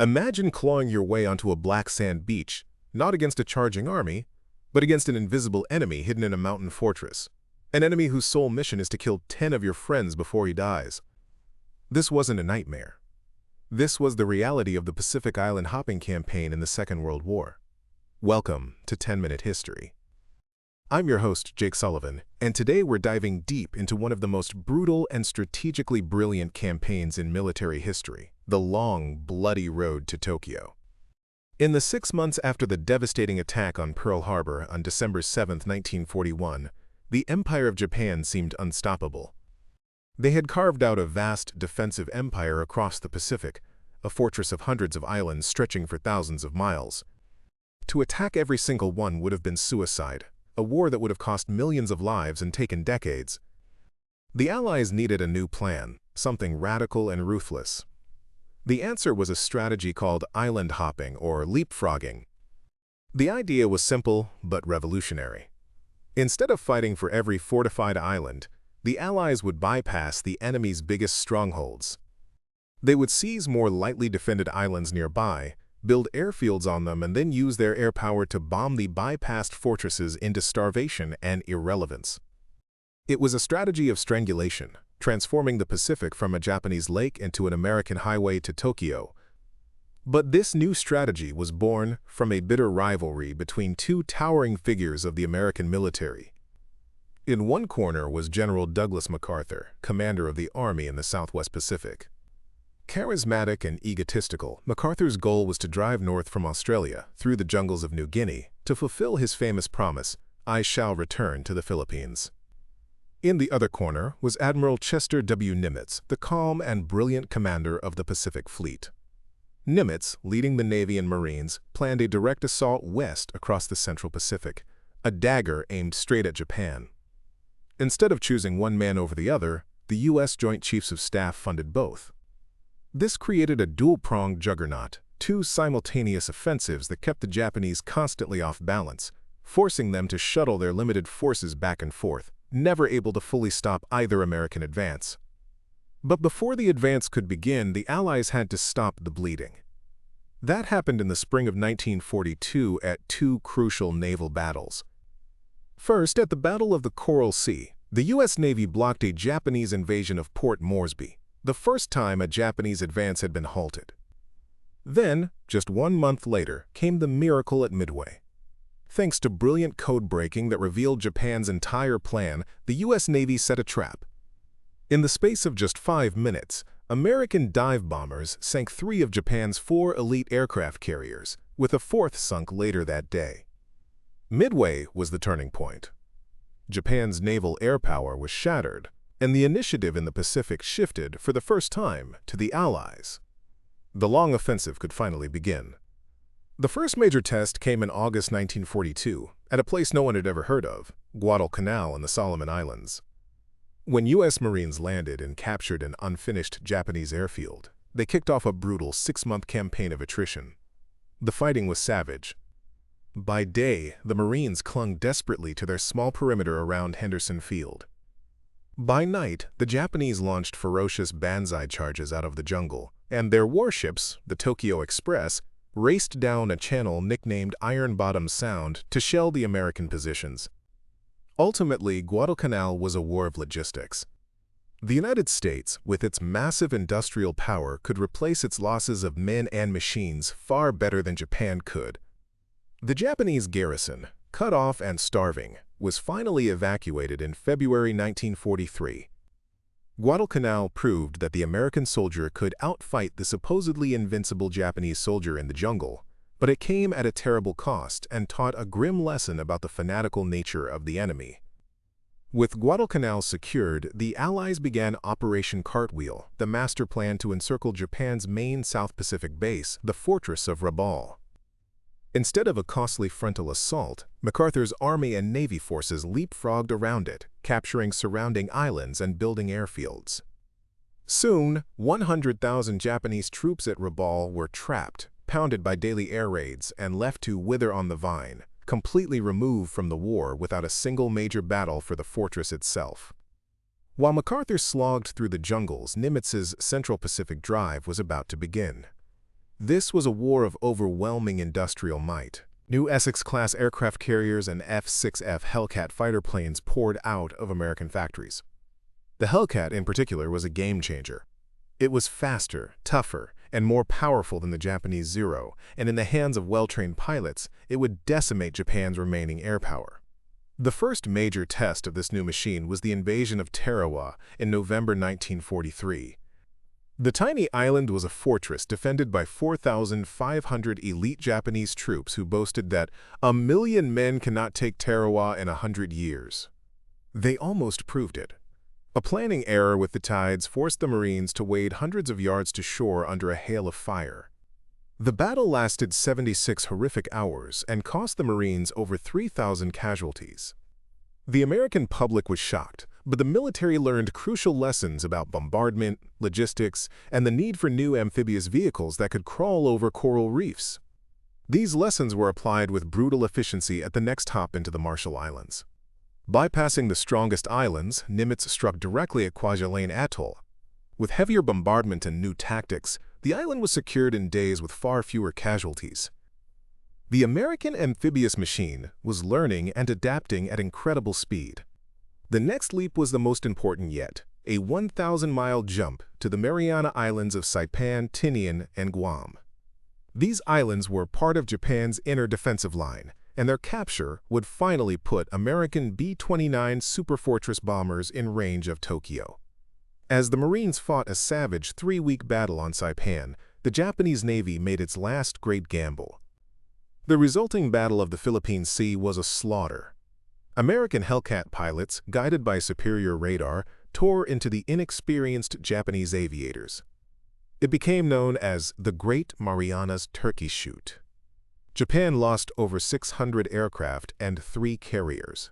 Imagine clawing your way onto a black sand beach, not against a charging army, but against an invisible enemy hidden in a mountain fortress. An enemy whose sole mission is to kill 10 of your friends before he dies. This wasn't a nightmare. This was the reality of the Pacific Island hopping campaign in the Second World War. Welcome to 10-Minute History. I'm your host, Jake Sullivan, and today we're diving deep into one of the most brutal and strategically brilliant campaigns in military history, the long, bloody road to Tokyo. In the 6 months after the devastating attack on Pearl Harbor on December 7, 1941, the Empire of Japan seemed unstoppable. They had carved out a vast defensive empire across the Pacific, a fortress of hundreds of islands stretching for thousands of miles. To attack every single one would have been suicide, a war that would have cost millions of lives and taken decades. The Allies needed a new plan, something radical and ruthless. The answer was a strategy called island hopping or leapfrogging. The idea was simple but revolutionary. Instead of fighting for every fortified island, the Allies would bypass the enemy's biggest strongholds. They would seize more lightly defended islands nearby, build airfields on them, and then use their air power to bomb the bypassed fortresses into starvation and irrelevance. It was a strategy of strangulation, transforming the Pacific from a Japanese lake into an American highway to Tokyo. But this new strategy was born from a bitter rivalry between two towering figures of the American military. In one corner was General Douglas MacArthur, commander of the Army in the Southwest Pacific. Charismatic and egotistical, MacArthur's goal was to drive north from Australia, through the jungles of New Guinea, to fulfill his famous promise, "I shall return to the Philippines." In the other corner was Admiral Chester W. Nimitz, the calm and brilliant commander of the Pacific Fleet. Nimitz, leading the Navy and Marines, planned a direct assault west across the Central Pacific, a dagger aimed straight at Japan. Instead of choosing one man over the other, the U.S. Joint Chiefs of Staff funded both. This created a dual-pronged juggernaut, two simultaneous offensives that kept the Japanese constantly off balance, forcing them to shuttle their limited forces back and forth, never able to fully stop either American advance. But before the advance could begin, the Allies had to stop the bleeding. That happened in the spring of 1942 at two crucial naval battles. First, at the Battle of the Coral Sea, the U.S. Navy blocked a Japanese invasion of Port Moresby, the first time a Japanese advance had been halted. Then, just 1 month later, came the miracle at Midway. Thanks to brilliant code-breaking that revealed Japan's entire plan, the U.S. Navy set a trap. In the space of just 5 minutes, American dive bombers sank 3 of Japan's 4 elite aircraft carriers, with a 4th sunk later that day. Midway was the turning point. Japan's naval air power was shattered, and the initiative in the Pacific shifted for the first time to the Allies. The long offensive could finally begin. The first major test came in August 1942, at a place no one had ever heard of, Guadalcanal in the Solomon Islands. When U.S. Marines landed and captured an unfinished Japanese airfield, they kicked off a brutal 6-month campaign of attrition. The fighting was savage. By day, the Marines clung desperately to their small perimeter around Henderson Field. By night, the Japanese launched ferocious banzai charges out of the jungle, and their warships, the Tokyo Express, raced down a channel nicknamed Iron Bottom Sound to shell the American positions. Ultimately, Guadalcanal was a war of logistics. The United States, with its massive industrial power, could replace its losses of men and machines far better than Japan could. The Japanese garrison, cut off and starving, was finally evacuated in February 1943. Guadalcanal proved that the American soldier could outfight the supposedly invincible Japanese soldier in the jungle, but it came at a terrible cost and taught a grim lesson about the fanatical nature of the enemy. With Guadalcanal secured, the Allies began Operation Cartwheel, the master plan to encircle Japan's main South Pacific base, the fortress of Rabaul. Instead of a costly frontal assault, MacArthur's Army and Navy forces leapfrogged around it, capturing surrounding islands and building airfields. Soon, 100,000 Japanese troops at Rabaul were trapped, pounded by daily air raids, and left to wither on the vine, completely removed from the war without a single major battle for the fortress itself. While MacArthur slogged through the jungles, Nimitz's Central Pacific Drive was about to begin. This was a war of overwhelming industrial might. New Essex-class aircraft carriers and F-6F Hellcat fighter planes poured out of American factories. The Hellcat, in particular, was a game-changer. It was faster, tougher, and more powerful than the Japanese Zero, and in the hands of well-trained pilots, it would decimate Japan's remaining air power. The first major test of this new machine was the invasion of Tarawa in November 1943. The tiny island was a fortress defended by 4,500 elite Japanese troops who boasted that 1,000,000 men cannot take Tarawa in 100 years. They almost proved it. A planning error with the tides forced the Marines to wade hundreds of yards to shore under a hail of fire. The battle lasted 76 horrific hours and cost the Marines over 3,000 casualties. The American public was shocked, but the military learned crucial lessons about bombardment, logistics, and the need for new amphibious vehicles that could crawl over coral reefs. These lessons were applied with brutal efficiency at the next hop into the Marshall Islands. Bypassing the strongest islands, Nimitz struck directly at Kwajalein Atoll. With heavier bombardment and new tactics, the island was secured in days with far fewer casualties. The American amphibious machine was learning and adapting at incredible speed. The next leap was the most important yet, a 1,000-mile jump to the Mariana Islands of Saipan, Tinian, and Guam. These islands were part of Japan's inner defensive line, and their capture would finally put American B-29 Superfortress bombers in range of Tokyo. As the Marines fought a savage 3-week battle on Saipan, the Japanese Navy made its last great gamble. The resulting Battle of the Philippine Sea was a slaughter. American Hellcat pilots, guided by superior radar, tore into the inexperienced Japanese aviators. It became known as the Great Marianas Turkey Shoot. Japan lost over 600 aircraft and 3 carriers.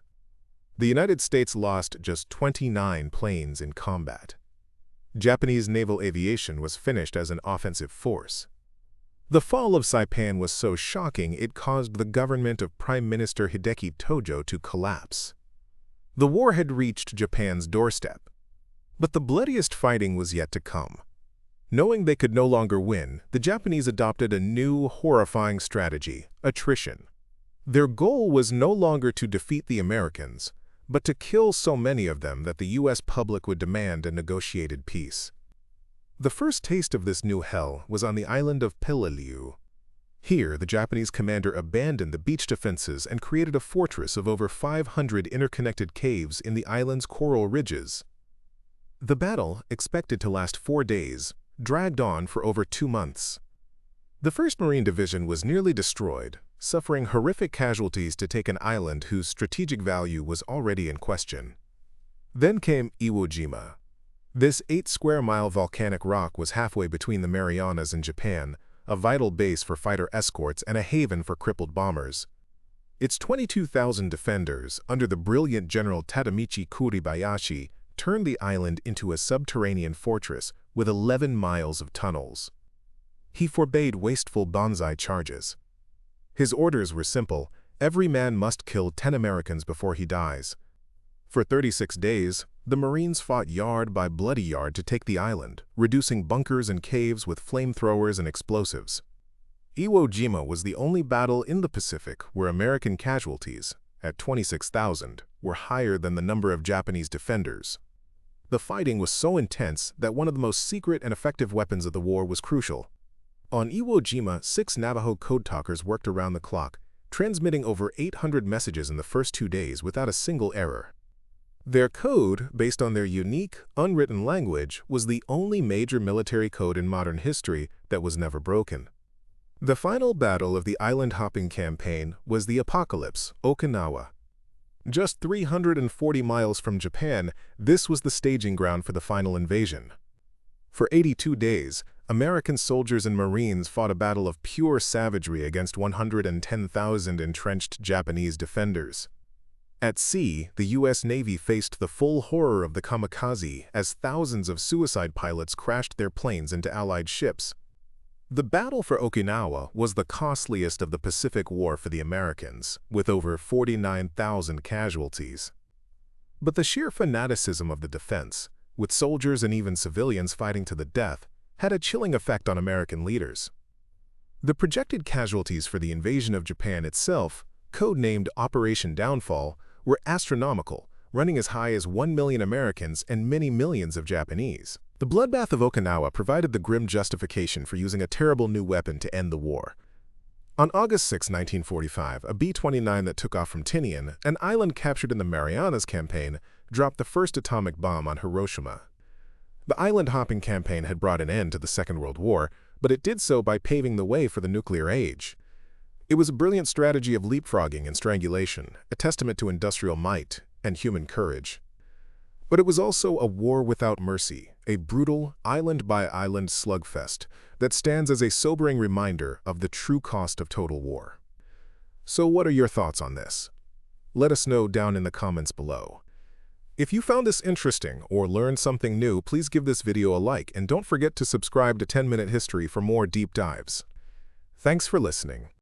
The United States lost just 29 planes in combat. Japanese naval aviation was finished as an offensive force. The fall of Saipan was so shocking it caused the government of Prime Minister Hideki Tojo to collapse. The war had reached Japan's doorstep. But the bloodiest fighting was yet to come. Knowing they could no longer win, the Japanese adopted a new, horrifying strategy, attrition. Their goal was no longer to defeat the Americans, but to kill so many of them that the U.S. public would demand a negotiated peace. The first taste of this new hell was on the island of Peleliu. Here, the Japanese commander abandoned the beach defenses and created a fortress of over 500 interconnected caves in the island's coral ridges. The battle, expected to last 4 days, dragged on for over 2 months. The 1st Marine Division was nearly destroyed, suffering horrific casualties to take an island whose strategic value was already in question. Then came Iwo Jima. This 8-square-mile volcanic rock was halfway between the Marianas and Japan, a vital base for fighter escorts and a haven for crippled bombers. Its 22,000 defenders, under the brilliant General Tadamichi Kuribayashi, turned the island into a subterranean fortress with 11 miles of tunnels. He forbade wasteful banzai charges. His orders were simple: every man must kill 10 Americans before he dies. For 36 days, the Marines fought yard by bloody yard to take the island, reducing bunkers and caves with flamethrowers and explosives. Iwo Jima was the only battle in the Pacific where American casualties, at 26,000, were higher than the number of Japanese defenders. The fighting was so intense that one of the most secret and effective weapons of the war was crucial. On Iwo Jima, 6 Navajo code talkers worked around the clock, transmitting over 800 messages in the first 2 days without a single error. Their code, based on their unique, unwritten language, was the only major military code in modern history that was never broken. The final battle of the island-hopping campaign was the Apocalypse, Okinawa. Just 340 miles from Japan, this was the staging ground for the final invasion. For 82 days, American soldiers and Marines fought a battle of pure savagery against 110,000 entrenched Japanese defenders. At sea, the U.S. Navy faced the full horror of the kamikaze as thousands of suicide pilots crashed their planes into Allied ships. The battle for Okinawa was the costliest of the Pacific War for the Americans, with over 49,000 casualties. But the sheer fanaticism of the defense, with soldiers and even civilians fighting to the death, had a chilling effect on American leaders. The projected casualties for the invasion of Japan itself, code-named Operation Downfall, were astronomical, running as high as 1 million Americans and many millions of Japanese. The bloodbath of Okinawa provided the grim justification for using a terrible new weapon to end the war. On August 6, 1945, a B-29 that took off from Tinian, an island captured in the Marianas Campaign, dropped the first atomic bomb on Hiroshima. The island-hopping campaign had brought an end to the Second World War, but it did so by paving the way for the nuclear age. It was a brilliant strategy of leapfrogging and strangulation, a testament to industrial might and human courage. But it was also a war without mercy, a brutal, island-by-island slugfest that stands as a sobering reminder of the true cost of total war. So what are your thoughts on this? Let us know down in the comments below. If you found this interesting or learned something new, please give this video a like and don't forget to subscribe to 10-Minute History for more deep dives. Thanks for listening.